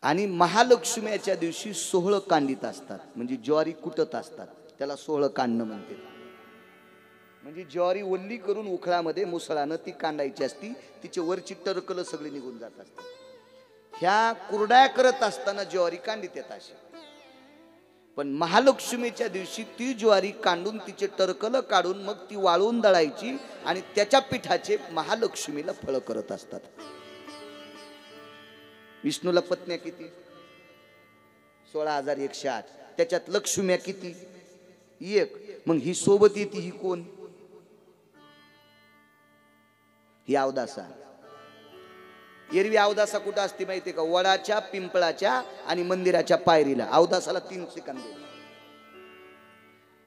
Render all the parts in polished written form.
आणि महालक्ष्मीच्या दिवशी 16 कांडीत असतात, म्हणजे ज्वारी कुटत असतात, त्याला 16 कांडणं म्हणते. म्हणजे ज्वारी ओल्ली करून उखळामध्ये मुसळानं ती कांडायची असती, तिचे वरची टरकलं सगळे निघून जात असतात. ह्या कुरड्या करत असताना ज्वारी कांडीत येत अशी. पण महालक्ष्मीच्या दिवशी ती ज्वारी कांडून तिचे टरकलं काढून मग ती वाळून दळायची आणि त्याच्या पिठाचे महालक्ष्मीला फळ करत असतात. विष्णूला पत्न्या किती? 16,108. त्याच्यात लक्ष्म्या किती? 1. मग ही सोबत येते ही कोण? ही अवदासा. एरवी अवदासा कुठं असते माहितीये का? वडाच्या, पिंपळाच्या आणि मंदिराच्या पायरीला. अवदासाला 3 सेकंद.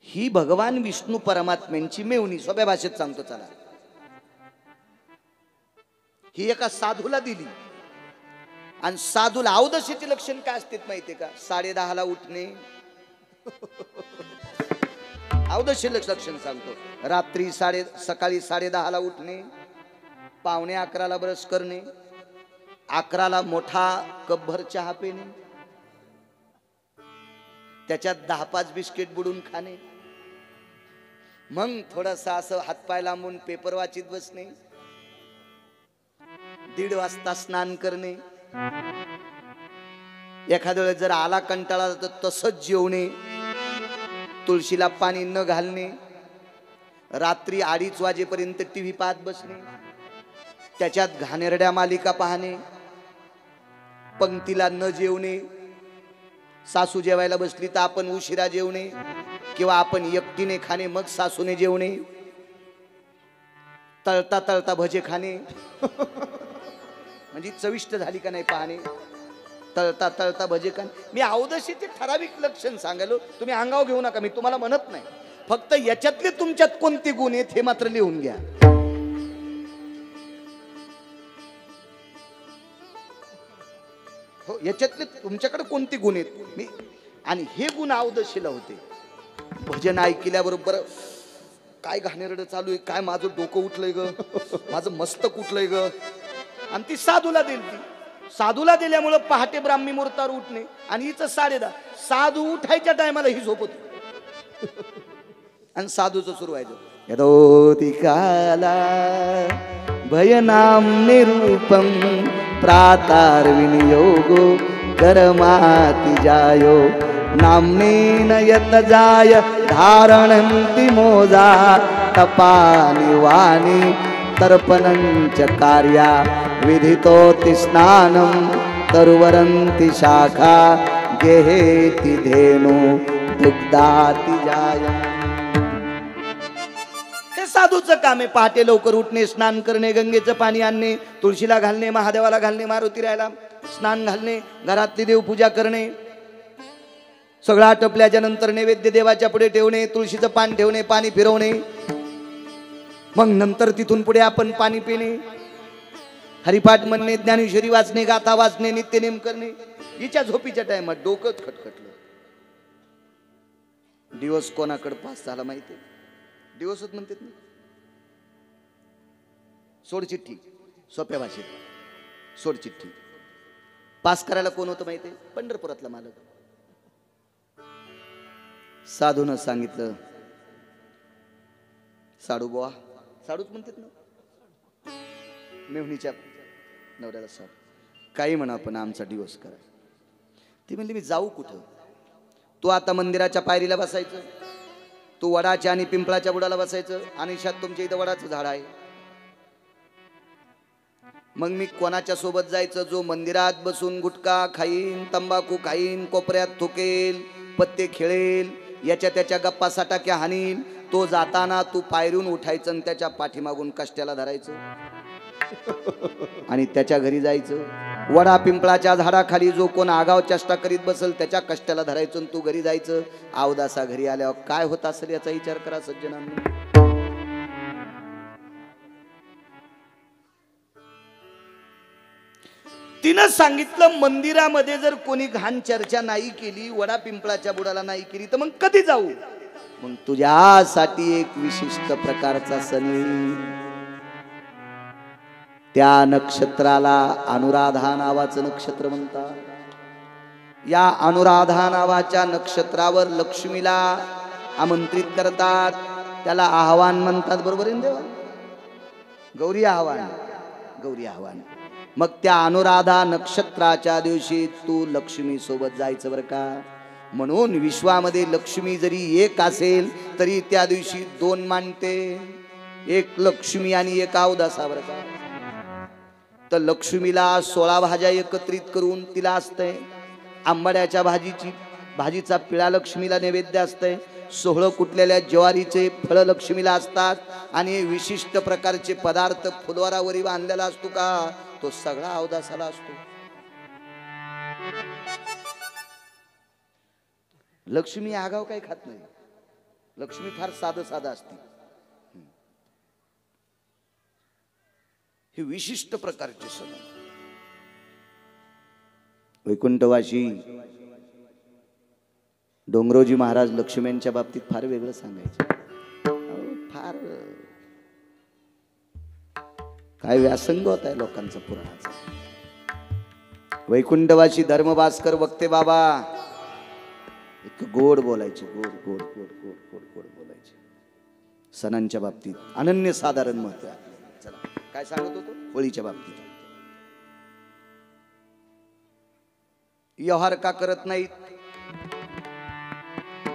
ही भगवान विष्णू परमात्म्यांची मेवणी. सोप्या भाषेत सांगतो चला. ही एका साधूला दिली आणि साधूला अवदशीचे लक्षण काय असते माहितीये का? 10:30ला उठणे. अवदशी लक्षण सांगतो. रात्री सकाळी 10:30ला उठणे, 11:45ला ब्रश करणे, 11ला मोठा कपभर चहा पिणे, त्याच्यात 10-5 बिस्किट बुडून खाणे, मग थोडासा असं हातपाय लांबून पेपर वाचित बसणे, 1:30 वाजता स्नान करणे, एखाद्या वेळेस जर आला कंटाळा तर तसंच जेवणे, तुळशीला पाणी न घालणे, रात्री 2:30 वाजेपर्यंत टीव्ही पाहत बसणे, त्याच्यात घाणेरड्या मालिका पाहणे, पंक्तीला न जेवणे, सासू जेवायला बसली तर आपण उशिरा जेवणे किंवा आपण एकटीने खाणे मग सासूने जेवणे, तळता तळता भजे खाणे म्हणजे चविष्ट झाली का नाही पाहणे, तळता तळता भजे खाणे. मी अवदशीचे ठराविक लक्षण सांगायलो, तुम्ही अंगावर घेऊ नका, मी तुम्हाला म्हणत नाही. फक्त याच्यातले तुमच्यात कोणते गुण आहेत हे मात्र लिहून घ्या. हो, याच्यातले तुमच्याकडे कोणते गुण आहेत मी, आणि हे गुण अवदशीला होते. भजन ऐकल्याबरोबर काय घाणेरडं चालू आहे, काय माझं डोकं उठलंय ग, माझं मस्तक उठलंय ग, आणि ती साधूला दिली. साधूला दिल्यामुळं पहाटे ब्राह्मी मुहूर्तावर उठणे आणि हिचं 10:30. साधू उठायच्या टायमाला ही झोपत आणि साधूचं सुरू व्हायचं. यदोति काला भयनाम निरूपम प्रातार विनियोगो कर्माति जायो नामनेन यत जाय धारणन्ति मोजा तपानि वाणी तर्पणंच कार्या विधितोति स्नानं तरुवरन्ति शाखा गेहेति धेनु दुग्धाति जायम्. हे साधूचं काम आहे. पहाटे लवकर उठणे, स्नान करणे, गंगेचं पाणी आणणे, तुळशीला घालणे, महादेवाला घालणे, मारुती राहायला स्नान घालणे, घरातली देवपूजा करणे, सगळं आटपल्याच्या नंतर नैवेद्य देवाच्या पुढे ठेवणे, तुळशीचं पान ठेवणे, पाणी फिरवणे, मग नंतर तिथून पुढे आपण पाणी पिणे, हरिपाठ म्हणणे, ज्ञानेश्वरी वाचणे, गाथा वाचणे, नित्यनेम करणे. हिच्या झोपीच्या टायमात डोकंच खटखटलं. दिवस कोणाकडे पास झाला माहिती? दिवसच म्हणतात ना. सोड चिठ्ठी, सोप्या भाषेत सोड चिठ्ठी. पास करायला कोण होतं माहिती? पंढरपुरातला मालक. साधून सांगितलं, साडू बुवा, साडूच म्हणतात ना, मेहुणीच्या नवऱ्याला साडू, काही म्हणा पण आमचा डिवोर्स करा. ती म्हणली, मी जाऊ कुठं? तू आता मंदिराच्या पायरीला बसायचं, तू वडाच्या आणि पिंपळाच्या बुडाला बसायचं, आणि शात तुमच्या इथं वडाचं झाड आहे. मग मी कोणाच्या सोबत जायचं? जो मंदिरात बसून गुटखा खाईन, तंबाखू खाईन, कोपऱ्यात थुकेल, पत्ते खेळेल, याच्या त्याच्या गप्पा साटाक्या हानील, तो जाताना तू पायरून उठायचं आणि त्याच्या पाठीमागून कष्ट्याला धरायचं आणि त्याच्या घरी जायचं. वडा पिंपळाच्या झाडाखाली जो कोण आगाव चेष्टा करीत बसेल त्याच्या कष्ट्याला धरायचं आणि तू घरी जायचं. अवदासा घरी आल्यावर काय होत असेल याचा विचार करा सज्जनांनो. तिनं सांगितलं, मंदिरामध्ये जर कोणी घाण चर्चा नाही केली, वडा पिंपळाच्या बुडाला नाही केली, तर मग कधी जाऊ? मग तुझ्यासाठी एक विशिष्ट प्रकारचा सण, त्या नक्षत्राला अनुराधा नावाचं नक्षत्र म्हणतात. या अनुराधा नावाच्या नक्षत्रावर लक्ष्मीला आमंत्रित करतात, त्याला आवाहन म्हणतात. बरोबर आहे ना देवा? गौरी आवाहन, गौरी आवाहन. मग त्या अनुराधा नक्षत्राच्या दिवशी तू लक्ष्मी सोबत जायचं बरं का. म्हणून विश्वामध्ये लक्ष्मी जरी एक असेल तरी त्या दिवशी दोन मानते, एक लक्ष्मी आणि एक अवदासा बरं का. तर लक्ष्मीला 16 भाज्या एकत्रित करून तिला असतंय. आंबाड्याच्या भाजीचा पिळा लक्ष्मीला नैवेद्य असतंय. 16 कुटलेल्या ज्वारीचे फळ लक्ष्मीला असतात. आणि विशिष्ट प्रकारचे पदार्थ फुलवारावरी बांधलेला असतो का, तो सगळा अवदासाला असतो. लक्ष्मी आगाव काही खात नाही. लक्ष्मी फार साधं असते. हे विशिष्ट प्रकारचे सण. वैकुंठवासी डोंगरोजी महाराज लक्ष्म्यांच्या बाबतीत फार वेगळं सांगायचे. फार काय व्यासंग होत आहे लोकांचा पुराणाचा. वैकुंठवासी धर्मभास्कर वक्ते बाबा एक गोड बोलायचे, गोड गोड गोड गोड गोड गोड बोलायचे. सणांच्या बाबतीत अनन्य साधारण महत्व आहे. चला काय सांगत होतो होळीच्या बाबतीत. व्यवहार का करत नाहीत,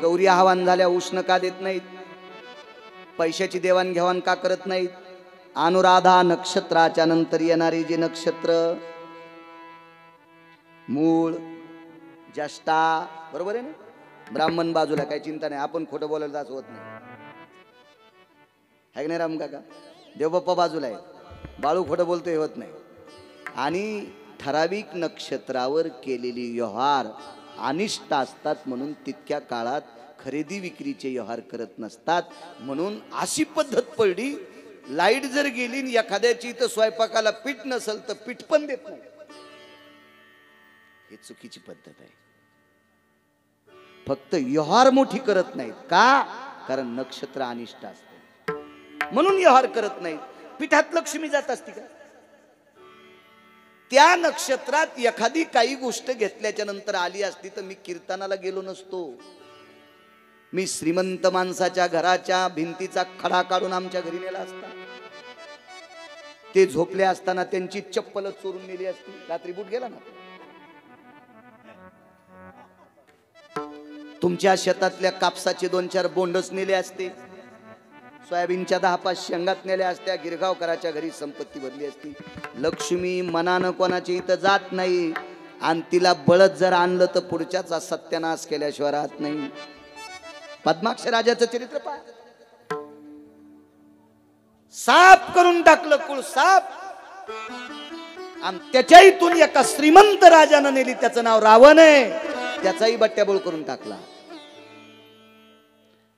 गौरी आवाहन झाल्या उष्ण का देत नाहीत, पैशाची देवाणघेवाण का करत नाहीत. अनुराधा नक्षत्राच्या नंतर येणारी जे नक्षत्र मूळ, ज्येष्ठा, बरोबर आहे ना. ब्राह्मण बाजूला, काही चिंता नाही, आपण खोटं बोलायला जायचं होत नाही. है नाही राम काका. देवबाप्पा बाजूला आहे, बाळू खोटं बोलतोय होत नाही. आणि ठराविक नक्षत्रावर केलेली व्यवहार अनिष्ट असतात, म्हणून तितक्या काळात खरेदी विक्रीचे व्यवहार करत नसतात. म्हणून अशी पद्धत पडली, लाईट जर गेली आणि एखाद्याची तर स्वयंपाकाला पीठ नसेल तर पीठ पण देत नाही. ही चुकीची पद्धत आहे. फक्त व्यवहार मोठी करत नाहीत का, कारण नक्षत्र अनिष्ट असते म्हणून व्यवहार करत नाहीत. पीठात लक्ष्मी जात असती का. त्या नक्षत्रात एखादी काही गोष्ट घेतल्याच्या नंतर आली असती तर मी कीर्तनाला गेलो नसतो. मी श्रीमंत माणसाच्या घराच्या भिंतीचा खडा काढून आमच्या घरी नेला असता. ते झोपले असताना त्यांची चप्पल चोरून नेली असती. रात्री बूट गेला ना. तुमच्या शेतातल्या कापसाचे 2-4 बोंडच नेले असते. सोयाबीनच्या 10-5 शेंगात नेल्या असत्या. गिरगावकराच्या घरी संपत्ती भरली असती. लक्ष्मी मनानं कोणाच्या इथं जात नाही. आणि तिला बळत जर आणलं तर पुढच्याचा सत्यानाश केल्याशिवाय राहत नाही. पद्माक्ष राजाचं चरित्र पहा. साफ करून टाकलं कुळ साफ. आणि त्याच्या इथून एका श्रीमंत राजानं नेली, त्याचं नाव रावण आहे. त्याचाही बट्ट्याबोळ करून टाकला.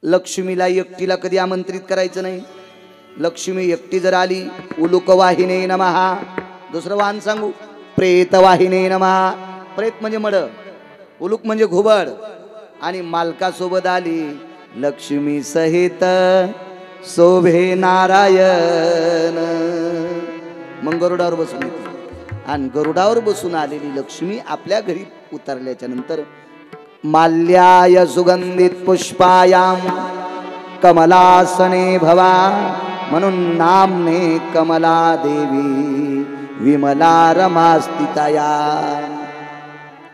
लक्ष्मीला एकटीला कधी आमंत्रित करायचं नाही. लक्ष्मी एकटी जर आली, उलुक वाहिने नमः. दुसरं वाहन सांगू, प्रेत वाहिने नमः. प्रेत म्हणजे मड, उलुक म्हणजे घुबड. आणि मालकासोबत आली, लक्ष्मी सहित शोभे नारायण. मग गरुडावर बसून येते. आणि गरुडावर बसून आलेली लक्ष्मी आपल्या घरी उतरल्याच्या नंतर माल्याय सुगंधित पुष्पायाम कमलासने भवा. म्हणून नामने कमला देवी विमला रमा स्थितया.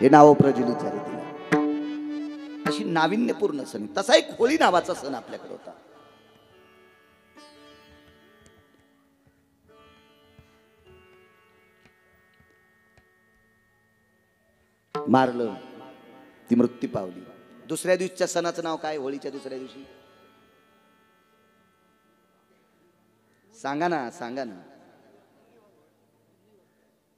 हे नाव प्रज्वलित झाले तिला. अशी नाविन्यपूर्ण सण. तसा एक होळी नावाचा सण आपल्याकडे होता. मारलं, ती मृत्यू पावली. दुसऱ्या दिवशीच्या सणाचं नाव काय. होळीच्या दुसऱ्या दिवशी सांगा ना, सांगा ना.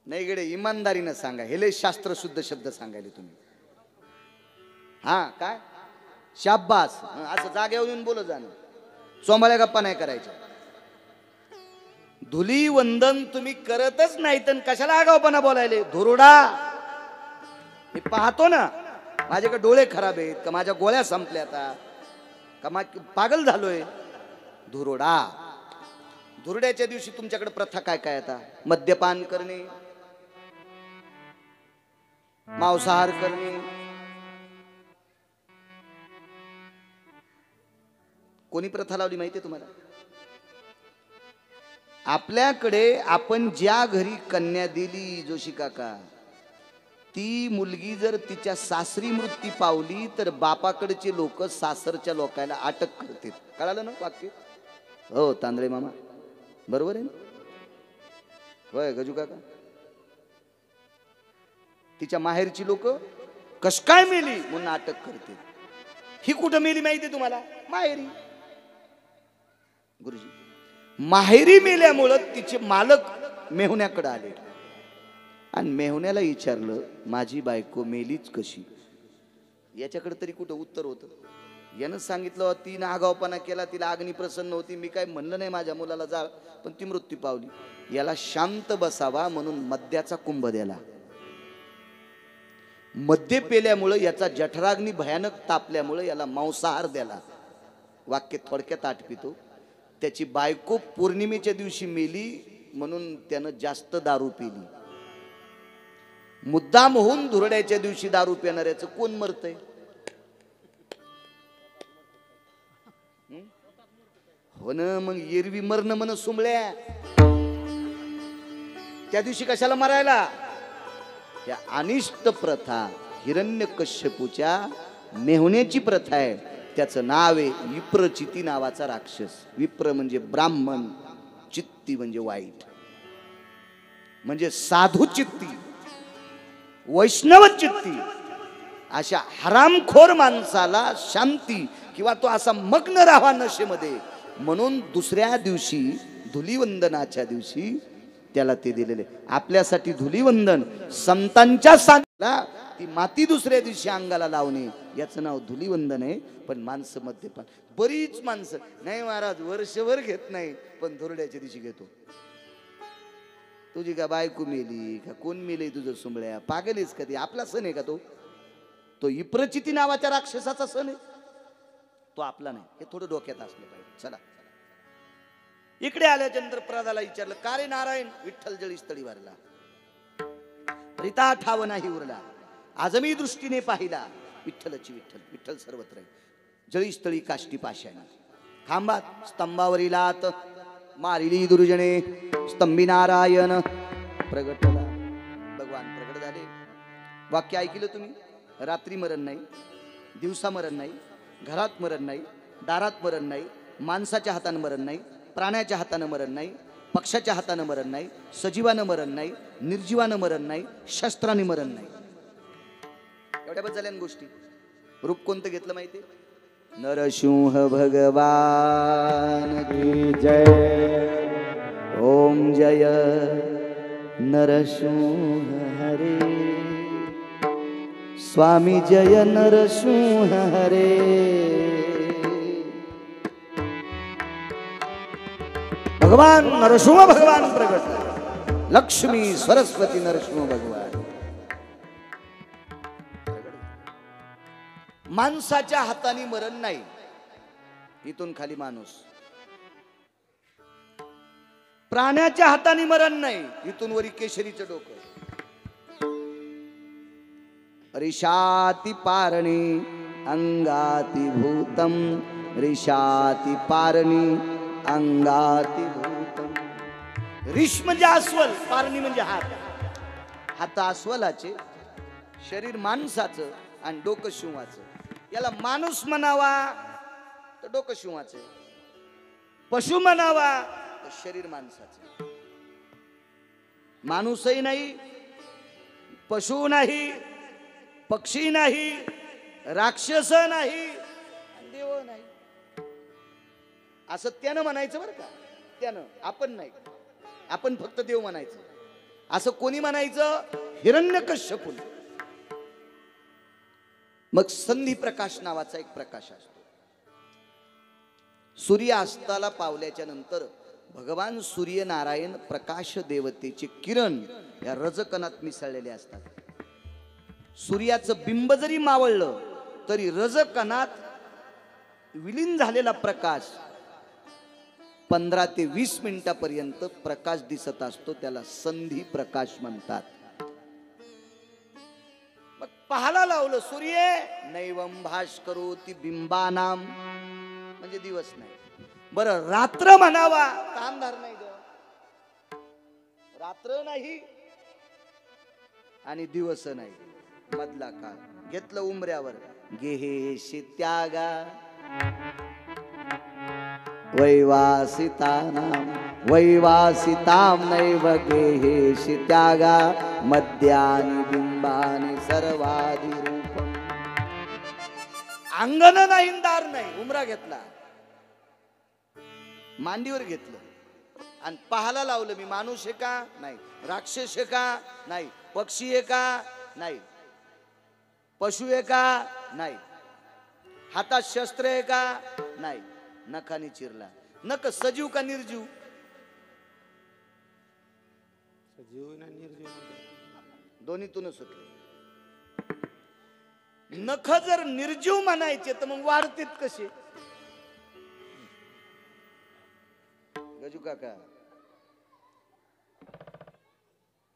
नाही गेडे, इमानदारीनं सांगा. हे लय शास्त्र शुद्ध शब्द सांगायले तुम्ही. हा काय शाब्बास. असं जागेवर येऊन बोलत जाणं. चोंबाळ्या गप्पा नाही करायच्या. धुली वंदन तुम्ही करतच नाही तर कशाला आगावपणा बोलायले. धुरुडा. मी पाहतो ना, माझ्याकडे डोळे खराब आहेत का, माझ्या गोळ्या संपल्या आता का, पागल झालोय. धुरोडा. धुरड्याच्या दिवशी तुमच्याकडे प्रथा काय काय आता. मद्यपान करणे, मांसाहार करणे, कोणी प्रथा लावली माहितीये तुम्हाला? आपल्याकडे आपण ज्या घरी कन्या दिली जोशी काका, ती मुलगी जर तिच्या सासरी मृत्यू पावली तर बापाकडचे लोक सासरच्या लोकांना अटक करतील. कळालं ना वाक्य? हो तांदळे मामा, बरोबर आहे ना? होय गजू काका. तिच्या माहेरची लोक कस काय मेली म्हणून अटक करतील. ही कुठं मेली माहिती तुम्हाला? माहेरी. गुरुजी, माहेरी मेल्यामुळं तिचे मालक मेहुण्याकडे आले आणि मेहुण्याला विचारलं माझी बायको मेलीच कशी. याच्याकडे तरी कुठं उत्तर होतं? यानं सांगितलं तिनं आगावपणा केला, तिला अग्नी प्रसन्न होती, मी काय म्हणलं नाही माझ्या मुलाला जाळ, पण ती मृत्यू पावली. याला शांत बसावा म्हणून मद्याचा कुंभ द्याला. मद्य पेल्यामुळे याचा जठराग्नी भयानक तापल्यामुळे याला मांसाहार द्याला. वाक्य थोडक्यात आठवितो. त्याची बायको पौर्णिमेच्या दिवशी मेली म्हणून त्यानं जास्त दारू पिली. मुद्दाम होऊन धुरड्याच्या दिवशी दारू पिणाऱ्याचं कोण मरतय? हो ना, मग एरवी मरण म्हण सुंबळ्या. त्या दिवशी कशाला मरायला? या अनिष्ट प्रथा हिरण्यकश्यपूच्या मेहुण्याची प्रथा आहे. त्याचं नाव आहे विप्रचिती नावाचा राक्षस. विप्र म्हणजे ब्राह्मण, चित्ती म्हणजे वाईट, म्हणजे साधू चित्ती, वैष्णव चित्ती. अशा हरामखोर माणसाला शांती किंवा तो असा मग्न राहावा नशेमध्ये म्हणून दुसऱ्या दिवशी धुलीवंदनाच्या दिवशी त्याला ते दिलेले. आपल्यासाठी धुलीवंदन संतांच्या सांगला ती माती दुसऱ्या दिवशी अंगाला लावणे याचं नाव धुलीवंदन आहे. पण माणसं मद्यपान, बरीच माणसं नाही महाराज वर्षभर घेत नाही पण धुरड्याच्या दिवशी घेतो. तुझी का बायको मेली का कोण मेले तुझं सुंबळ्या? पागलीस का? ती आपला सण आहे का? तो विप्रचिती नावाच्या राक्षसाचा सण आहे, तो आपला नाही. हे थोडं डोक्यात असलं पाहिजे. चला इकडे आल्याच्या नंतर प्रदाला विचारलं का रे नारायण? विठ्ठल जळीस्थळी वारला, रिता ठाव नाही उरला, आजमी दृष्टीने पाहिला विठ्ठलची विठ्ठल. विठ्ठल सर्वत्र जळीस्थळी काष्टी पाशाने खांबात स्तंभावरील आत मारिली दुर्जने स्तंभी नारायण प्रगटला. भगवान प्रगट झाले. वाक्य ऐकलं तुम्ही? रात्री मरण नाही, दिवसा मरण नाही, घरात मरण नाही, दारात मरण नाही, माणसाच्या हाताने मरण नाही, प्राण्याच्या हाताने मरण नाही, पक्षाच्या हाताने मरण नाही, सजीवानं मरण नाही, निर्जीवानं मरण नाही, शस्त्राने मरण नाही. एवढ्या बस झाल्या गोष्टी. रूप कोणतं घेतलं माहिती? नरसिंह भगवान की जय. ओम जय नरसिंह हरे. स्वामी जय नरसिंह हरे. भगवान नरसिंह भगवान प्रगट. लक्ष्मी सरस्वती नरसिंह भगवान. माणसाच्या हाताने मरण नाही, इथून खाली माणूस. प्राण्याच्या हाताने मरण नाही, इथून वरी केशरीचं डोकं. रिशाती पारणी अंगाती भूतम, रिशाती पारणी अंगाती भूतम. रिश म्हणजे अस्वल, पारणी म्हणजे हात. हात अस्वलाचे, शरीर माणसाचं आणि डोकं शिवाचं. याला माणूस म्हणावा तर डोकं शिवाचं, पशु म्हणावा तर शरीर माणसाचं. माणूसही नाही, पशु नाही, पक्षी नाही, राक्षस नाही, देव नाही. असं त्यानं म्हणायचं बरं का? त्यानं, आपण नाही. आपण फक्त देव म्हणायचं. असं कोणी म्हणायचं? हिरण्यकश्यपू. मग संधी प्रकाश नावाचा एक प्रकाश असतो. सूर्य अस्ताला पावल्याच्या नंतर भगवान सूर्यनारायण प्रकाश देवतेचे किरण या रजकणात मिसळलेले असतात. सूर्याचं बिंब जरी मावळलं तरी रजकणात विलीन झालेला प्रकाश 15 ते 20 मिनिटापर्यंत प्रकाश दिसत असतो. त्याला संधी प्रकाश म्हणतात. पाहाला लावलं सूर्य नैवम भास्करोति बिंबानाम, म्हणजे दिवस नाही. बरं रात्र म्हणावा तर अंधार नाही, रात्र नाही आणि दिवस नाही, मधला काळ घेतलं उमऱ्यावर. गेहेशी त्यागा वैवासितानाम वैवासिताम नैव गेहेशी त्यागा मध्यानि बिंबानि सर्वाधि रूपम. अंगण नाही दार नाही, उमरा घेतला, मांडीवर घेतलं आणि पाहाला लावलं. मी माणूस आहे का नाही, राक्षस आहे का नाही, पक्षी आहे का नाही, पशु आहे का नाही, हातात शस्त्र आहे का नाही, नखाने चिरला. नख सजीव का निर्जीव? सजीव ना निर्जीव दोन्हीतून सुटले. नख जर निर्जीव म्हणायचे तर मग वाढतेत कसे? गजू काका,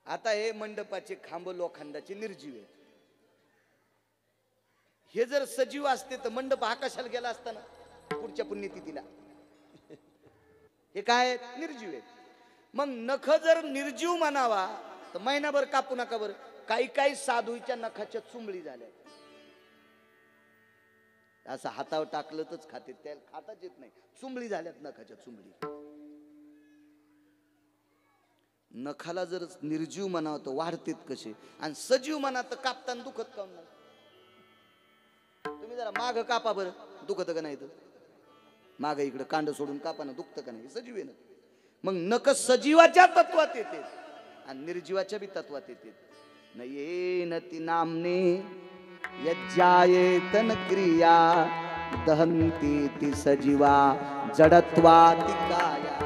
आता हे मंडपाचे खांब लोखंडाचे निर्जीव आहेत. हे जर सजीव असते तर मंडप आकाशाला गेला असता ना पुढच्या पुण्यतिथीला. हे काय निर्जीव आहेत. मग नख जर निर्जीव म्हणावा तर महिनाभर कापू नका बरं. काही काही साधूच्या नखाच्या चुंबळी झाल्या, असं हातावर टाकलं तरच खाते, त्याला खाताच येत नाही. चुंबळी झाल्यात नखाच्या चुंबळी. नखाला जर निर्जीव म्हणावं तर वाढतेत कसे, आणि सजीव म्हणा तर कापताना दुखत का नाही? तुम्ही जरा माग कापा बरं, दुखत का नाही? तर माग इकडे कांड सोडून कापा ना, दुखत का नाही? सजीव आहे ना. मग नख सजीवाच्या तत्वात येते आणि निर्जीवाच्या बी तत्वात येते. न येन ती नामने यज्जायेतन क्रिया दहंती ती सजीवा जडत्वाति काया.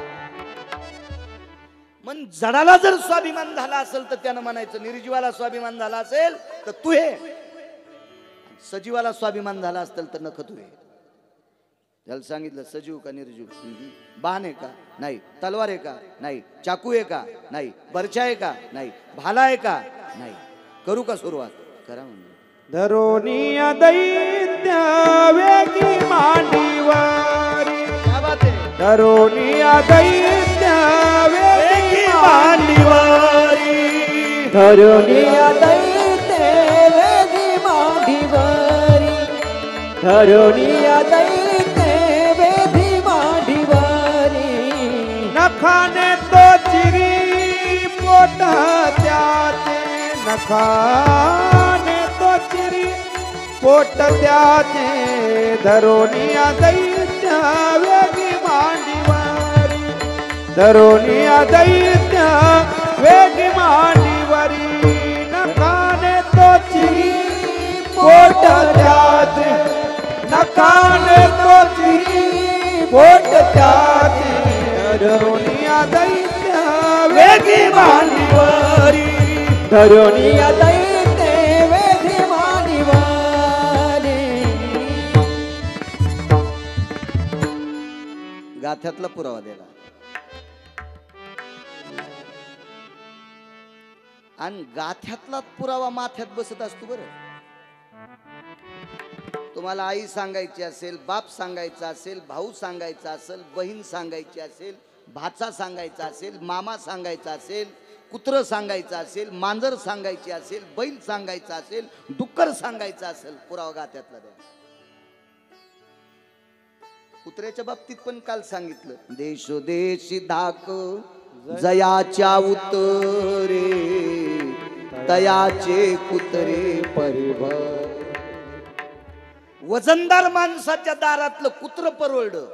मन जडाला जर स्वाभिमान झाला असेल तर त्यानं म्हणायचं, निर्जीवाला स्वाभिमान झाला असेल तर तू हे, सजीवाला स्वाभिमान झाला असेल तर नख तू हे. त्याला सांगितलं सजीव का निर्जीव? बाण आहे का नाही, तलवार आहे का नाही, चाकू आहे का नाही, बर्छा आहे का नाही, भाला आहे का नाही. करू का सुरुवात? करा म्हणजे. धरोनिया दैत्य वेगी मांडीवारी, क्या बात आहे. धरोनिया दैत्य वेगी मांडीवारी, धरोनिया दैत्य वेगी मांडीवारी, धरोनिया दैत्य वेगी मांडीवारी. नखाने तो चिरी पोट त्याचे, नखाने तो चिरी पोट त्याचे. धरोनिया दैत्य वेगी मांडीवारी, धरोनिया दैत्य वेगी मांडीवारी. नखाने तो चिरी पोट त्याचे, नखाने तो चिरी पोट त्याचे. धरोनिया दैत्य वेगी मांडीवारी, धरोनिया दैत्य वेगी मांडीवारी. गाथ्यातला पुरावा दिला. आणि गाथ्यातला पुरावा माथ्यात बसत असतो बरं. तुम्हाला आई सांगायची असेल, बाप सांगायचा असेल, भाऊ सांगायचा असेल, बहीण सांगायची असेल, भाचा सांगायचा असेल, मामा सांगायचा असेल, कुत्र सांगायचं असेल, मांजर सांगायची असेल, बैल सांगायचा असेल, डुक्कर सांगायचं असेल, पुरावा गाथ्यातला द्या. कुत्र्याच्या बाबतीत पण काल सांगितलं, देशोदेशी धाक जयाच्या उतरे, तयाचे कुत्रे परिभर. वजनदार माणसाच्या दारातलं कुत्र परवडलं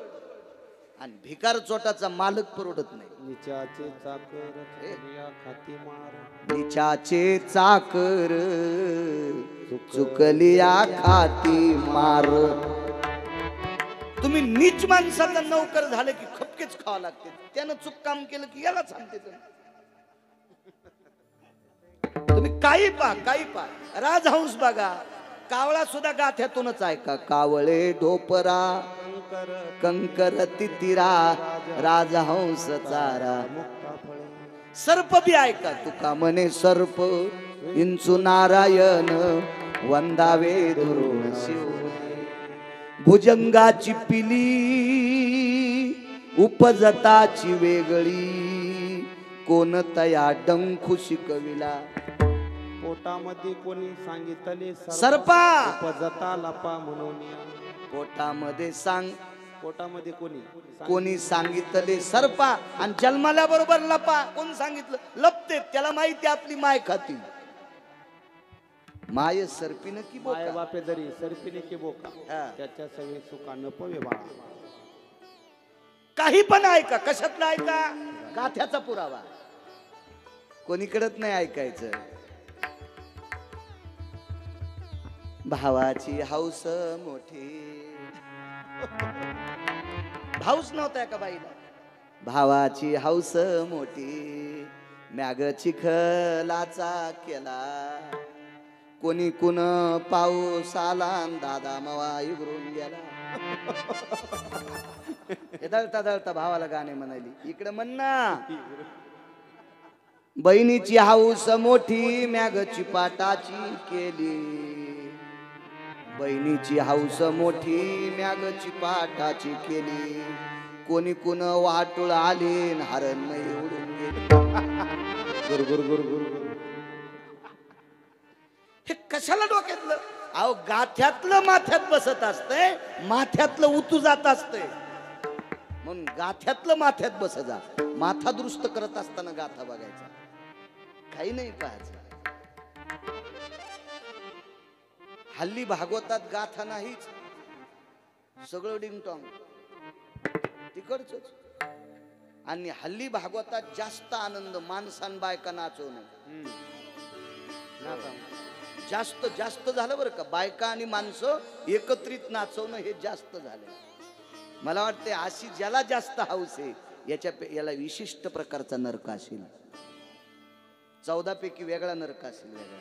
आणि भिकार चोटाचा मालक परवडत नाही. निचाचे चाकर या खाती मार, निचाचे चाकर चुकलिया खाती मार. तुम्ही नीच माणसाचा नौकर झाले की खपकेच खावा लागते. त्यानं चूक काम केलं की याला सांगते. तुम्ही काही पा राजहंस बघा, कावळा सुद्धा गाथ्यातूनच आहे का. कावळे ढोपरा कंकर तितिरा राजहंस चारा. सर्प बी ऐका, तुका म्हणे सर्प इंचू नारायण वंदावे दुरून शिव भुजंगाची पिली उपजताची वेगळी कोणतया डंखू शिकविला पोटामध्ये कोणी सांगितले सर्पा उपजता लपा म्हणून पोटामध्ये पोटामध्ये कोणी सांगितले सर्पा आणि जन्माल्या बरोबर लपा कोण सांगितलं लपते त्याला माहिती आपली माय खाती माय सर्पीन की माय बोका बापे जरी सर्पिने की बोका हा. त्याच्या सगळे सुखा न पवे बाळा काही पण ऐका कशातला ऐका गाथ्याचा पुरावा कोणीकडत नाही ऐकायचं भावाची हौस मोठी भाऊच नव्हता का बाईला भावाची हौस मोठी म्याग चिखलाचा केला कोणी कुण पाऊस आला दादा मवा इगरून गेला दळता दळता भावाला गाणे म्हणाली इकडे म्हण ना बहिणीची हाऊस मोठी म्यागची पाटाची केली बहिणीची हाऊस मोठी म्यागची पाटाची केली कोणी कुण वाटुळ आले हरण उडून गेले गुर गुर गुर गुर हे कशाला डोक्यातलं अहो गाथ्यातलं माथ्यात बसत असतंय माथ्यातलं उतू जात असतंय म्हणून गाथ्यातलं माथ्यात बस जा माथा दुरुस्त करत असताना गाथा बघायचा काही नाही पाहायचं हल्ली भागवतात गाथा नाहीच सगळं डिंगटॉंग तिकडच आणि हल्ली भागवतात जास्त आनंद माणसां बायका नाचवणं जास्त जास्त झालं बरं का बायका आणि माणसं एकत्रित नाचवणं हे जास्त झालं मला वाटते अशी ज्याला जास्त हौस आहे याला विशिष्ट प्रकारचा नरक असेल 14 पैकी वेगळा नरक असेल वेगळा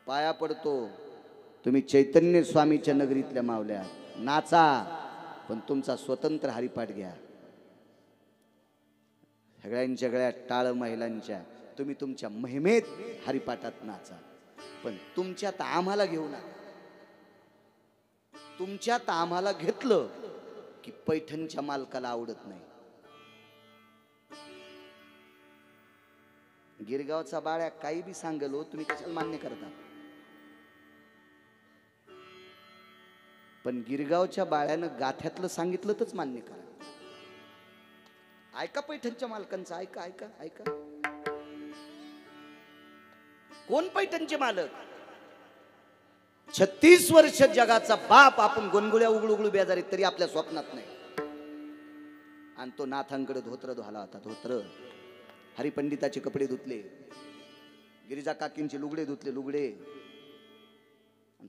पाया पडतो तुम्ही चैतन्य स्वामीच्या नगरीतल्या मावल्या नाचा पण तुमचा स्वतंत्र हरिपाठ घ्या सगळ्यांच्या गळ्यात टाळ महिलांच्या तुम्ही तुमच्या महिमेत हरिपाठात नाचा पण तुमच्यात आम्हाला घेऊ नका तुमच्यात आम्हाला घेतलं की पैठणच्या मालकाला आवडत नाही गिरगावचा बाळ्या काही बी सांगल हो तुम्ही कशाला मान्य करता पण गिरगावच्या बाळ्यानं गाथ्यातलं सांगितलं तरच मान्य करा ऐका पैठणच्या मालकांचं ऐका ऐका ऐका कोण पैठणचे मालक 36 वर्ष जगाचा बाप आपण गोनगुळ्या उघडू उघडू बेजारी तरी आपल्या स्वप्नात नाही आणि तो नाथांकडे धोत्र धुवाला होता धोत्र हरिपंडिताचे कपडे धुतले गिरिजा काकींचे लुगडे धुतले लुगडे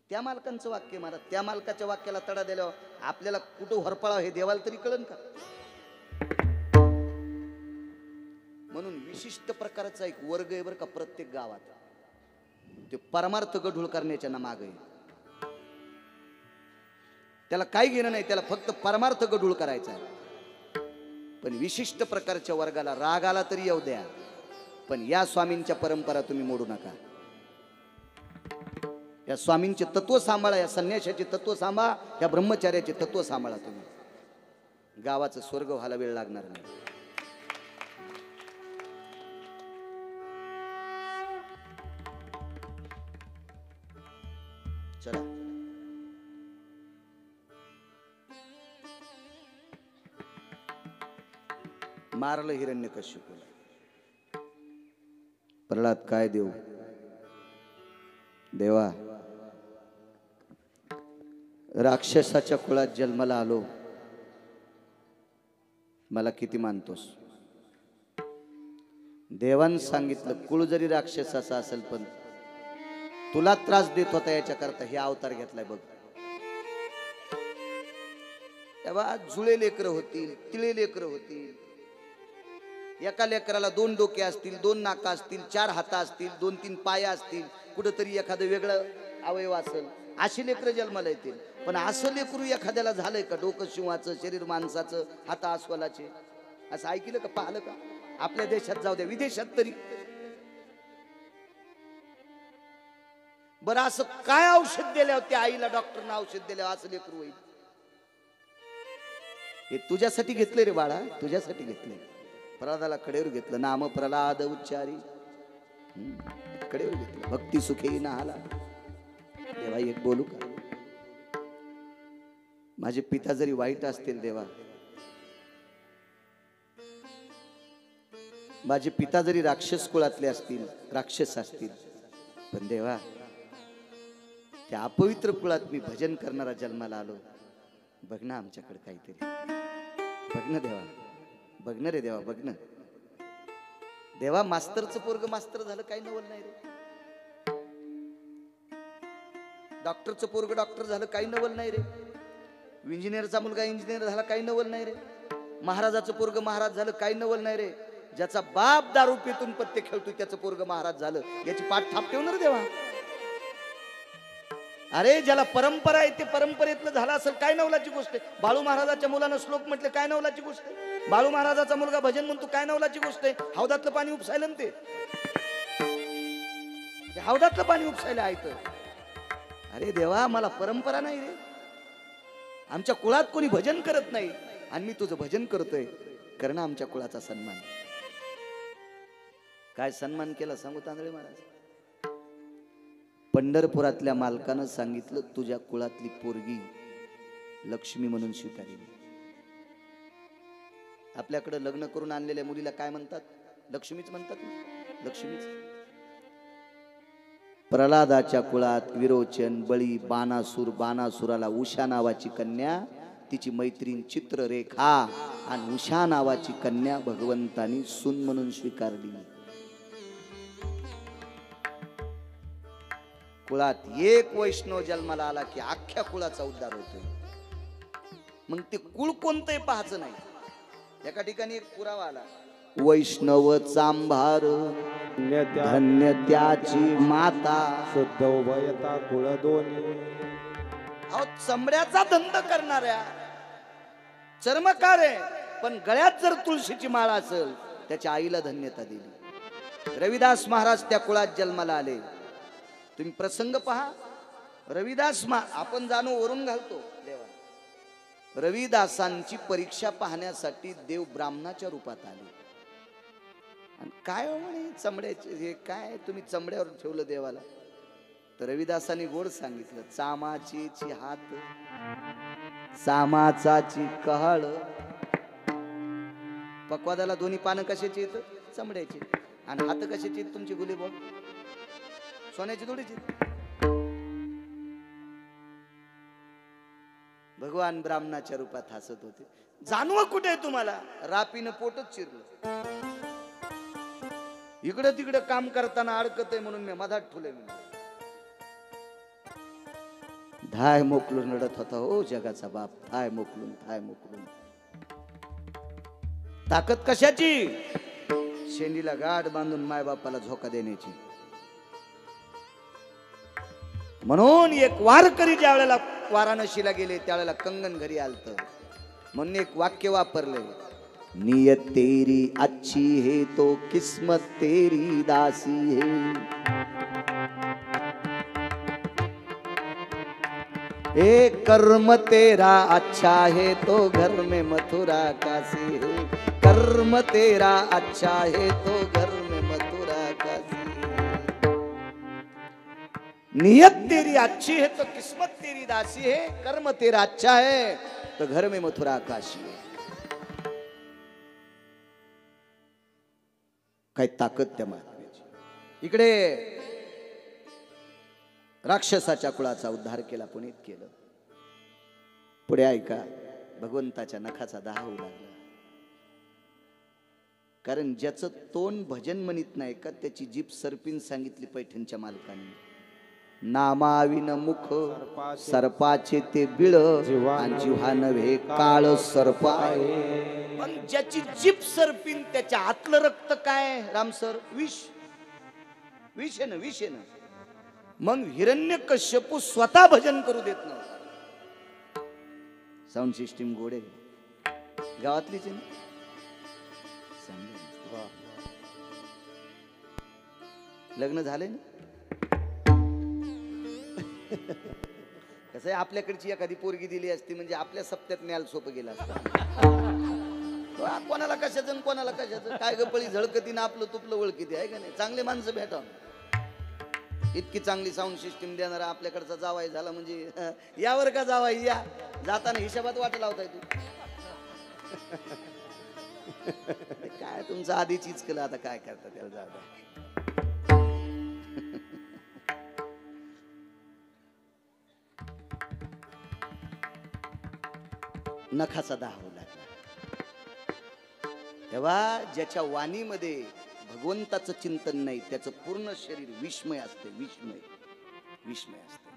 त्या मालकांचं वाक्य मारा त्या मालकाच्या वाक्याला तडा दिल्यावर आपल्याला कुठं हरपळा हे देवाला तरी कळन का म्हणून विशिष्ट प्रकारचा एक वर्ग आहे बरं का प्रत्येक गावात ते परमार्थ गढूळ करण्याच्या ना मागे त्याला काही घेणं नाही त्याला फक्त परमार्थ गढूळ करायचा पण विशिष्ट प्रकारच्या वर्गाला राग आला तरी येऊ द्या पण या स्वामींच्या परंपरा तुम्ही मोडू नका या स्वामींचे तत्व सांभाळा या संन्यासाचे तत्व सांभाळा या ब्रह्मचार्याचे तत्व सांभाळा तुम्ही गावाचं स्वर्ग व्हायला वेळ लागणार नाही चला मारलं हिरण्यकश्यपूला प्रल्हाद काय देऊ देवा राक्षसाच्या कुळात जन्माला आलो मला किती मानतोस देवान सांगितलं कुळ जरी राक्षसाचा असेल पण तुला त्रास देत होता याच्या करता हे अवतार घेतलाय बघ तेव्हा जुळे लेकर होतील तिळे लेकर होतील एका लेकराला 2 डोके असतील 2 नाका असतील 4 हात असतील 2-3 पाय असतील कुठंतरी एखादं वेगळं अवयव असेल अशी लेकरं जन्माला येतील पण असं लेकरू एखाद्याला झालंय का डोकं शिवाचं शरीर माणसाचं हात अस्वलाचे असं ऐकलं का पाहिलं का आपल्या देशात जाऊ द्या विदेशात तरी बरं असं काय औषध दिल्यावर त्या आईला डॉक्टरनं औषध दिल्यावर असं लेकरू होईल? हे तुझ्यासाठी घेतले रे बाळा, तुझ्यासाठी घेतले. प्रल्हादाला कडेवर घेतलं, नाम प्रल्हाद उच्चारी, कडेवर घेतलं. भक्ती सुखे नाहाला. देवा एक बोलू का? माझे पिता जरी वाईट असतील देवा, माझे पिता जरी राक्षस कुळातले असतील, राक्षस असतील, पण देवा त्या अपवित्र कुळात मी भजन करणारा जन्माला आलो. बघ ना आमच्याकडे काहीतरी, बघ ना देवा, बघ ना रे देवा, बघ ना देवा. मास्तरचं पोरग मास्तर झालं काही नवल नाही रे. डॉक्टरचं पोरग डॉक्टर झालं काही नवल नाही रे. इंजिनियरचा मुलगा इंजिनियर झाला काही नवल नाही रे. महाराजाचं पोरग महाराज झालं काही नवल नाही रे. ज्याचा बाप दारू पितून पत्ते खेळतोय त्याचं पोरग महाराज झालं, याची पाठ थाप ठेवणार देवा. अरे ज्याला परंपरा आहे ते परंपरेतलं झालं असेल काय नवलाची गोष्ट आहे. बाळू महाराजाच्या मुलानं श्लोक म्हटले काय नवलाची गोष्ट आहे. बाळू महाराजाचा मुलगा भजन म्हणतो काय नवलाची गोष्ट आहे. हौदातलं पाणी उपसायला ना ते हौदातलं पाणी उपसायला आहे तर. अरे देवा मला परंपरा नाही रे. आमच्या कुळात कोणी भजन करत नाही आणि मी तुझं भजन करतोय. करणं आमच्या कुळाचा सन्मान. काय सन्मान केला सांगू तांदळे महाराज. पंढरपुरातल्या मालकानं सांगितलं तुझ्या कुळातली पोरगी लक्ष्मी म्हणून स्वीकारली. आपल्याकडे लग्न करून आणलेल्या मुलीला काय म्हणतात? लक्ष्मीच म्हणतात ना, लक्ष्मीच. प्रल्हादाच्या कुळात विरोचन, बळी, बाणासूर, बाणासुराला उषा नावाची कन्या, तिची मैत्रीण चित्ररेखा, आणि उषा नावाची कन्या भगवंतानी सून म्हणून स्वीकारली. कुळात एक वैष्णव जन्माला आला की अख्ख्या कुळाचा उद्धार होतोय. मग ते कुळ कोणतंही पाहायचं नाही. एका ठिकाणी एक पुरावा आला, वैष्णव चांभार धन्य त्याची माता, शुद्ध उभयता कुळ दोन्ही. अहो चमड्याचा धंदा करणाऱ्या चर्मकार आहे, पण गळ्यात जर तुळशीची माळ असेल त्याच्या आईला धन्यता दिली. रविदास महाराज त्या कुळात जन्माला आले. तुम्ही प्रसंग पहा. रविदास आपण जाणू वरून घालतो देवा. रविदासांची परीक्षा पाहण्यासाठी देव ब्राह्मणाच्या रूपात आले. आणि काय म्हणे चमड्याचे हे काय तुम्ही चमड्यावर ठेवलं देवाला. तर रविदासांनी गोड सांगितलं, चामाची हात, चामाचाची कहळ. पक्वादाला दोन्ही पानं कशाची येत? चमड्याची. आणि हात कशाची येत तुमची गुलीबोळ? सोन्याची थोडीची. भगवान ब्राह्मणाच्या रूपात हसत होते. जाणवं कुठे आहे तुम्हाला? रापीनं पोटच चिरलं. इकडं तिकडं काम करताना अडकत आहे म्हणून मी मधात ठुले. धाय मोकलून रडत होता हो जगाचा बाप. थाय मोकलून, थाय मोकलून. ताकद कशाची? शेंडीला गाठ बांधून मायबापाला झोका देण्याची. म्हणून एक वारकरी ज्या वेळेला वाराणसीला गेले त्यावेळेला कंगन घरी आलत. म्हणून एक वाक्य वापरले, नियत तेरी अच्छी है तो किस्मत तेरी दासी है. ए कर्म तेरा अच्छा है तो घर में मथुरा काशी है. कर्म तेरा अच्छा है तो घर में मथुरा काशी. नियत तेरी अच्छी है तो किस्मत तेरी दासी है. कर्म तेरा अच्छा है तो घर में मथुरा काशी है. काय ताकद त्या महात्म्याची. इकडे राक्षसाच्या कुळाचा उद्धार केला, पुनीत केलं. पुढे ऐका, भगवंताच्या नखाचा दाह होऊ लागला. कारण ज्याचं तोंड भजन म्हणत नाही का त्याची जीभ सर्पीन सांगितली पैठणच्या मालकाने. नामाविन मुख सर्पाचे ते बिळ, आणि जिव्हा नव्हे काळ सर्प आहे. पण ज्याची जीभ सर्पीन त्याच्या आतलं रक्त काय रामसर? विष. विष आहे ना, विष आहे ना. मग हिरण्यकश्यपू स्वतः भजन करू देत नव्हता. साऊंड सिस्टीम गोडे गावातलीच आहे ना. लग्न झाले ना. कसं आहे, आपल्याकडची एखादी पोरगी दिली असती म्हणजे आपल्या सप्त्यात न्यायला सोपं गेलं असतं. कोणाला कशाचं आणि कोणाला कशाचं काय गपळी झळकतीनं आपलं तुपलं ओळखीती आहे का नाही. चांगले माणसं भेटा. इतकी चांगली साऊंड सिस्टीम देणारा आपल्याकडचा जावाई झाला म्हणजे यावर का जावाई या जाताना हिशोबात वाट लावताय तू. काय तुमचं आधीच केलं, आता काय करता त्याला जाऊ. नखाचा दाह होऊ लागला तेव्हा ज्याच्या वाणीमध्ये भगवंताचं चिंतन नाही त्याचं पूर्ण शरीर विस्मय असते. विस्मय असते.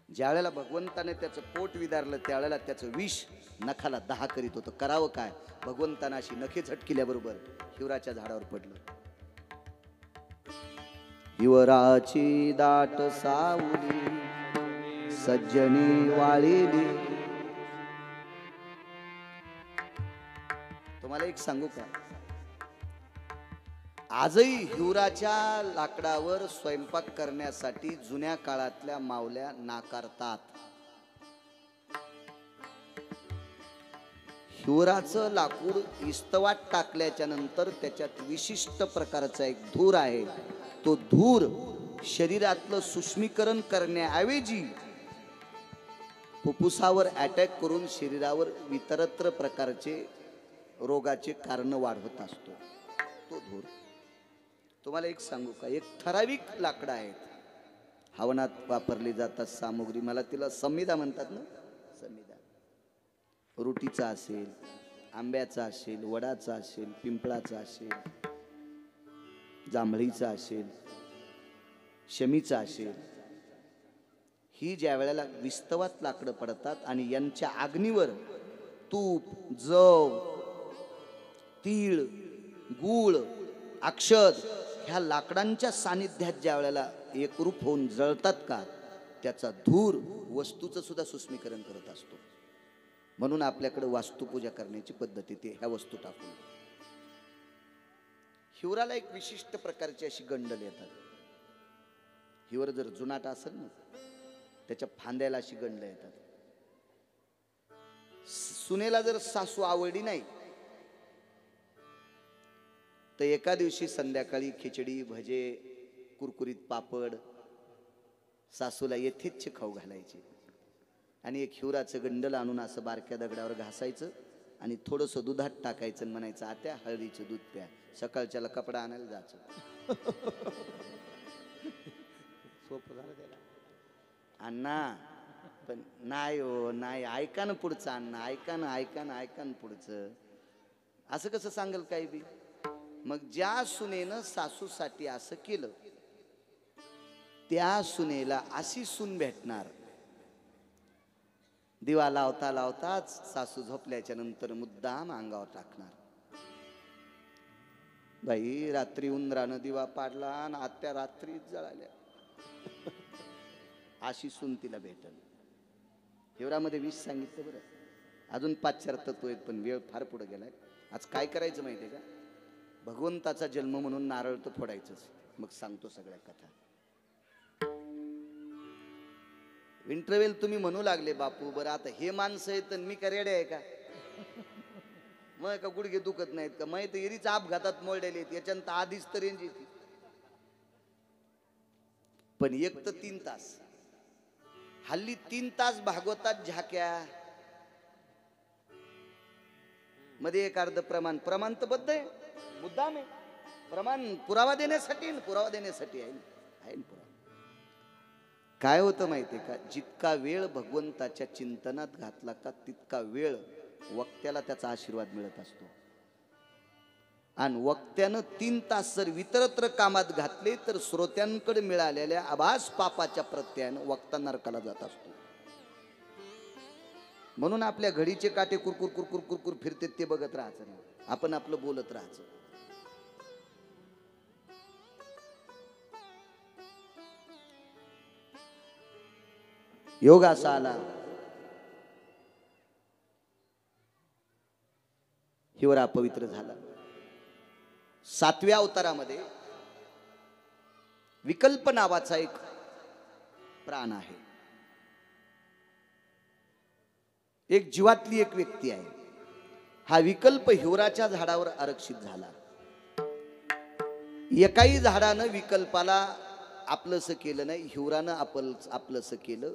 ज्या वेळेला भगवंताने त्याचं पोट विदारलं त्यावेळेला त्याचं विष नखाला दाह करीत होतं. करावं काय, भगवंतानं अशी नखे झटकिल्याबरोबर हिवराच्या झाडावर पडलं. हिवराची दाट सावली सज्जनी वाळीली. तुम्हाला एक सांगू का, आजही हिवराच्या लाकडावर स्वयंपाक करण्यासाठी जुन्या काळातल्या मावल्या नाकारतात. हिवराचं लाकूड इस्तवात टाकल्याच्या नंतर त्याच्यात विशिष्ट प्रकारचा एक धूर आहे. तो धूर शरीरातलं सूक्ष्मीकरण करण्याऐवजी फुफ्फुसावर अटॅक करून शरीरावर इतरत्र प्रकारचे रोगाचे कारण वाढवत असतो तो धूर. तुम्हाला एक सांगू का, एक ठराविक लाकडं आहेत हवनात वापरली जातात सामुग्री. मला तिला संमिदा म्हणतात ना. संमिदा रुटीचा असेल, आंब्याचा असेल, वडाचा असेल, पिंपळाचा असेल, जांभळीचा असेल, शमीचा असेल. ही ज्या वेळेला विस्तवात लाकडं पडतात आणि यांच्या अग्नीवर तूप, जव, तीळ, गूळ, अक्षद ह्या लाकडांच्या सानिध्यात ज्या वेळेला एकरूप होऊन जळतात का त्याचा धूर वस्तूचं सुद्धा सूक्ष्मीकरण करत असतो. म्हणून आपल्याकडे वास्तुपूजा करण्याची पद्धती ते ह्या वस्तू टाकून. हिवराला एक विशिष्ट प्रकारची अशी गंडल येतात. हिवर जर जुनाट असेल ना त्याच्या फांद्याला अशी गंड येतात. सुनेला जर सासू आवडली नाही तर एका दिवशी संध्याकाळी खिचडी, भजे, कुरकुरीत पापड सासूला यथेच्छ खाऊ घालायचे आणि एक हिवराचं गंडल आणून असं बारक्या दगडावर घासायचं आणि थोडंसं दुधात टाकायचं आणि म्हणायचं आत्या हळदीचं दूध प्या. सकाळच्याला कपडा आणायला जायचं. सोपं झालं त्याला. अण्णा पण नाही हो नाही, ऐका ना पुढचं अण्णा, ऐका ना पुढचं. असं कसं सांगेल काही बी. मग ज्या सुनेनं सासूसाठी असं केलं त्या सुनेला अशी सून भेटणार. दिवा लावता लावताच सासू झोपल्याच्या नंतर मुद्दाम अंगावर टाकणार. बाई रात्री उंदरानं दिवा पाडला आणि आत्या रात्रीच जळाल्या. अशी सून तिला भेटल. हिवरामध्ये 20 सांगितलं बरं. अजून 5-4 तत्व आहेत पण वेळ फार पुढे गेलाय. आज काय करायचं माहितीये का, भगवंताचा जन्म म्हणून नारळ तर फोडायचंच. मग सांगतो सगळ्या कथा. इंटरव्हेल तुम्ही म्हणू लागले बापू बरं आता हे माणसं आहेत तर मी का रेडे आहे का, मग का गुडघे दुखत नाहीत का, मग तर एरीच अपघातात मोडलेले आहेत याच्यानंतर आधीच तर रेंज येते. पण 1 तर 3 तास हल्ली 3 तास भागवतात झाक्या मध्ये एक अर्ध प्रमाण तर बद्ध आहे, मुद्दाम आहे. प्रमाण पुरावा देण्यासाठी आहे ना पुरावा. काय होतं माहितीये का, जितका वेळ भगवंताच्या चिंतनात घातला का तितका वेळ वक्त्याला त्याचा आशीर्वाद मिळत असतो. आणि वक्त्यानं 3 तास जर इतरत्र कामात घातले तर श्रोत्यांकडे मिळालेल्या आभास पापाच्या प्रत्ययानं वक्ता नरकाला जात असतो. म्हणून आपल्या घडीचे काटे कुरकुर कुरकुर कुरकुर फिरते ते बघत राहायचं नाही, आपण आपलं बोलत राहायचं. योग असा आला हिवरा पवित्र झाला. 7व्या अवतारामध्ये विकल्प नावाचा एक प्राण आहे, एक जीवातली एक व्यक्ती आहे. हा विकल्प हिवराच्या झाडावर आरक्षित झाला. एकाही झाडानं विकल्पाला आपलंसं केलं नाही, हिवरानं आपलंसं केलं.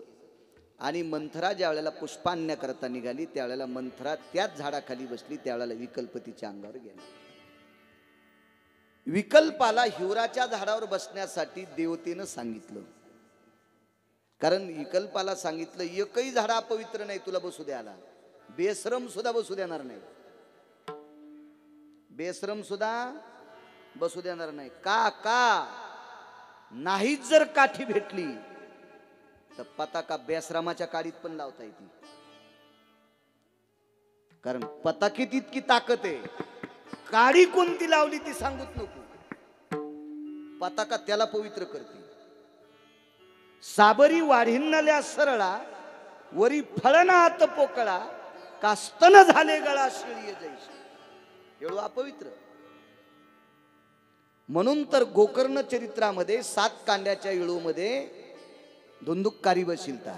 आणि मंथरा ज्या वेळेला पुष्पान्य करता निघाली त्यावेळेला मंथरा त्याच झाडाखाली बसली, त्यावेळेला विकल्प तिच्या अंगावर गेला. विकल्पाला हिवराच्या झाडावर बसण्यासाठी देवतेनं सांगितलं, कारण विकल्पाला सांगितलं एकही झाड अपवित्र नाही तुला बसू द्यायला, बेशरम सुद्धा बसू देणार नाही, बेशरम सुद्धा बसू देणार नाही. का नाहीच जर काठी भेटली तर पताका बेसरामाच्या काडीत पण लावता येते, कारण पताकीत इतकी ताकद आहे. काडी कोणती लावली ती सांगूच नको, पताका त्याला पवित्र करते. साबरी वाढिन्नल्या सरळा वरी फळनात पोकळा कास्तन झाले गळा शिळी जैशी. एवढं अपवित्र. म्हणून तर गोकर्ण चरित्रामध्ये 7 कांड्याच्या इळूमध्ये धुंदुककारी बशिलता.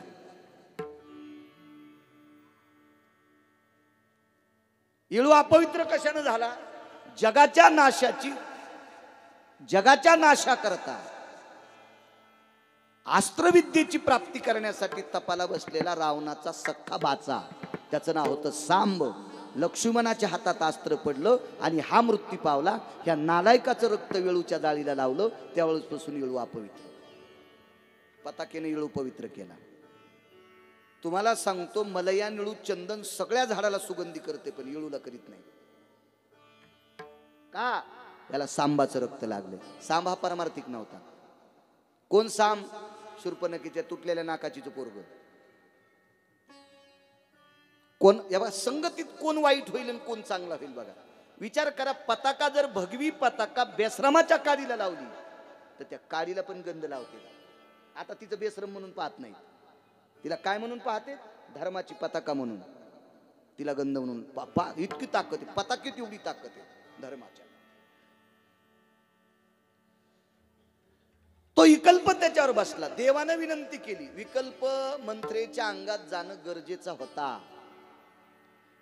इळू अपवित्र कशाने झाला? जगाच्या नाशा करता अस्त्रविद्येची प्राप्ती करण्यासाठी तपाला बसलेला रावणाचा सख्खा बाचा, त्याचं नाव होतं सांब. लक्ष्मणाच्या हातात अस्त्र पडलं आणि हा मृत्यू पावला. ह्या नालायकाचं रक्त वेळूच्या जाळीला लावलं, त्यावेळेसपासून इळू अपवित्र. पताकेने इळू पवित्र केला. तुम्हाला सांगतो, मलया निळू चंदन सगळ्या झाडाला सुगंधी करते पण इळूला करीत नाही. का? याला सांबाचं रक्त लागले. सांब हा परमार्थिक नव्हता. कोण सांब? शूर्पणखीच्या तुटलेल्या नाकाचीचं पोरग. कोण या संगतीत कोण वाईट होईल आणि कोण चांगला होईल बघा. विचार करा, पताका जर भगवी पताका बेसरामाच्या काडीला लावली तर त्या काडीला पण गंध लावते. आता तिचं बेसरम म्हणून पाहत नाही, तिला काय म्हणून पाहते? धर्माची पताका म्हणून, तिला गंध म्हणून. इतकी ताकद आहे पताकेत, एवढी ताकद आहे धर्माच्या. तो विकल्प त्याच्यावर बसला. देवानं विनंती केली, विकल्प मंत्रेच्या अंगात जाणं गरजेचा होता.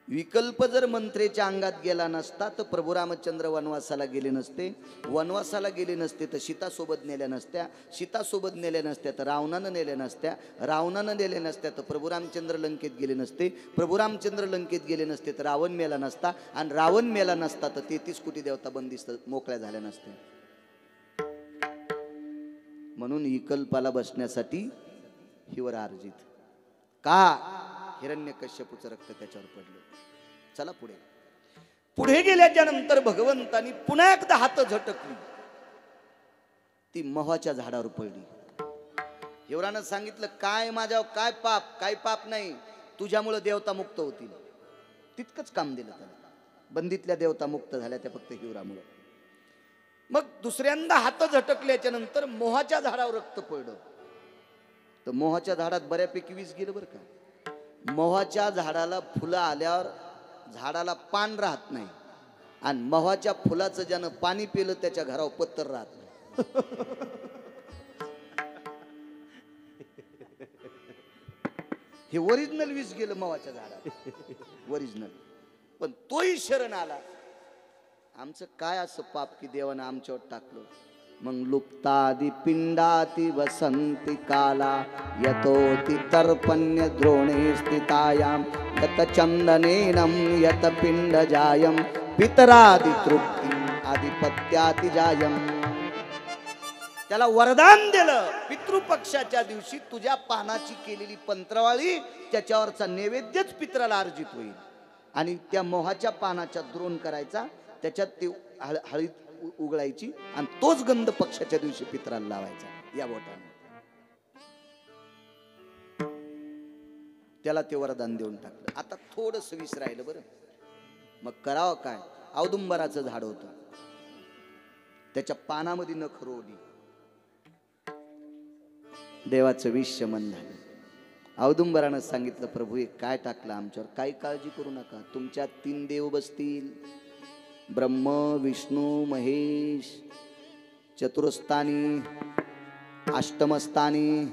विकल्प जर मंत्रेच्या अंगात गेला नसता तर प्रभू रामचंद्र वनवासाला गेले नसते. वनवासाला गेले नसते तर सीता सोबत नेल्या नसत्या. सीता सोबत नेल्या नसत्या तर रावणानं नेल्या नसत्या. रावणानं नेल्या नसत्या तर प्रभू रामचंद्र लंकेत गेले नसते. प्रभू रामचंद्र लंकेत गेले नसते तर रावण मेला नसता. आणि रावण मेला नसता तर 33 कोटी देवता बंदिस्त मोकळ्या झाल्या नसत्या. म्हणून विकल्पाला बसण्यासाठी हिवर अर्जित. का? हिरण्यकश्यपूचं रक्त त्याच्यावर पडलं. चला पुढे. पुढे गेल्याच्या नंतर भगवंतानी पुन्हा एकदा हात झटकली, ती मोहाच्या झाडावर पडली. हिवरानं सांगितलं, काय माझ्यावर काय पाप? काय पाप नाही, तुझ्यामुळे देवता मुक्त होतील. तितकंच काम दिलं त्याला. बंदीतल्या देवता मुक्त झाल्या त्या फक्त हिवरामुळे. मग दुसऱ्यांदा हात झटकल्याच्या नंतर मोहाच्या झाडावर रक्त पडलं. तर मोहाच्या झाडात बऱ्यापैकी विष गेलं बरं का. मोहाच्या झाडाला फुलं आल्यावर झाडाला पान राहत नाही, आणि मोहाच्या फुलाचं ज्यानं पाणी पिलं त्याच्या घरावर पत्तर राहत नाही. हे ओरिजिनल विष गेलं मोहाच्या झाडाला, ओरिजिनल. पण तोही शरण आला. आमचं काय असं पाप की देवानं आमच्यावर टाकलं? मग लुप्तादि पिंडाति वसंती काला यतोति तर्पण्य द्रोणे स्थितायाम यत चंदनेनम यत पिंडजायम पितरादि तृप्ति आधिपत्याति जायम. त्याला वरदान दिलं, पितृपक्षाच्या दिवशी तुझ्या पानाची केलेली पंत्रवाळी त्याच्यावरचा नैवेद्यच पितराला अर्जित होईल. आणि त्या मोहाच्या पानाचा द्रोण करायचा, त्याच्यात ते हळीत उगळायची आणि तोच गंध पक्षाच्या दिवशी पितराला लावायचा या बोटाने. त्याला ते वरदान देऊन टाकलं. आता थोडंसं विष राहिलं बरं. मग करावं काय? औदुंबराचं झाड होतं, त्याच्या पानामध्ये नख रोवली. देवाचं विष शमन झालं. औदुंबरानं सांगितलं, प्रभू हे काय टाकलं आमच्यावर? काही काळजी करू नका, तुमच्यात 3 देव बसतील, ब्रह्म विष्णू महेश, चतुरस्थानी अष्टमस्थानी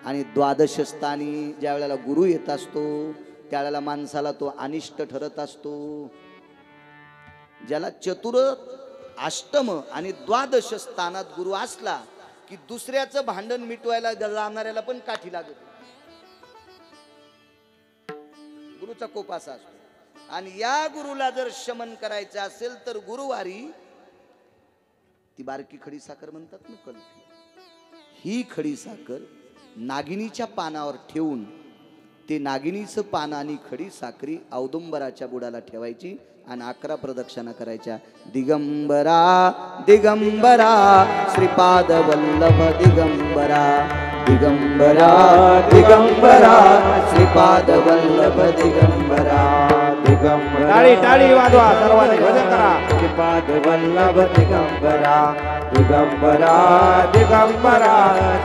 आणि द्वादश स्थानी ज्या वेळेला गुरु येत असतो त्यावेळेला माणसाला तो अनिष्ट ठरत असतो. ज्याला चतुर अष्टम आणि द्वादश स्थानात गुरु असला की दुसऱ्याचं भांडण मिटवायला जाणाऱ्याला पण काठी लागत. गुरुचा कोप असा असतो. आणि या गुरुला जर शमन करायचं असेल तर गुरुवारी ती बारकी खडी साखर म्हणतात ना, कलफी, ही खडी साखर नागिनीच्या पानावर ठेवून ते नागिनीचं पान आणि खडी साखरी औदुंबराच्या बुडाला ठेवायची आणि 11 प्रदक्षिणा करायच्या. दिगंबरा दिगंबरा श्रीपाद वल्लभ दिगंबरा, दिगंबरा दिगंबरा श्रीपाद वल्लभ दिगंबरा, दिगंबरा. टाळी टाळी वाजवा सर्वांनी, भजन करा. श्रीपाद वल्लभ दिगंबरा, दिगंबरा दिगंबरा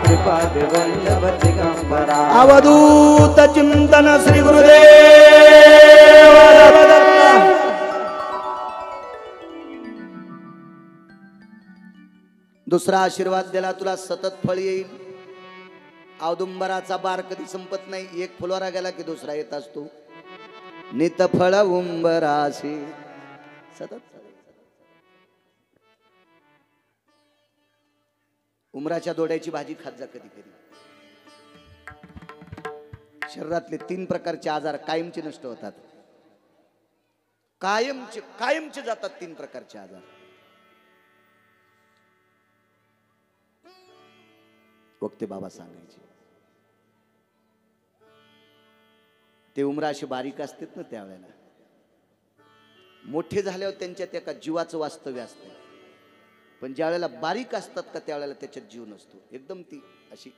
श्रीपाद वल्लभ दिगंबरा. अवधूत चिंतन श्री गुरुदेव दत्त. दुसरा आशीर्वाद दिला तुला सतत फळ येईल. औदुंबराचा बार कधी संपत नाही. एक फुलोरा गेला की दुसरा येत असतो. नित फळ उंबराशी सतत. उमराच्या दोड्याची भाजी खात जा कधी कधी. शरीरातले 3 प्रकारचे आजार कायमचे नष्ट होतात. कायमचे जातात 3 प्रकारचे आजार. वक्ते बाबा सांगायचे ते उमरा असे बारीक असतात ना, त्यावेळेला मोठे झाल्यावर त्यांच्यात एका जीवाचं वास्तव्य असतं. पण ज्या वेळेला बारीक असतात का त्यावेळेला त्याच्यात जीव नसतो. एकदम ती अशी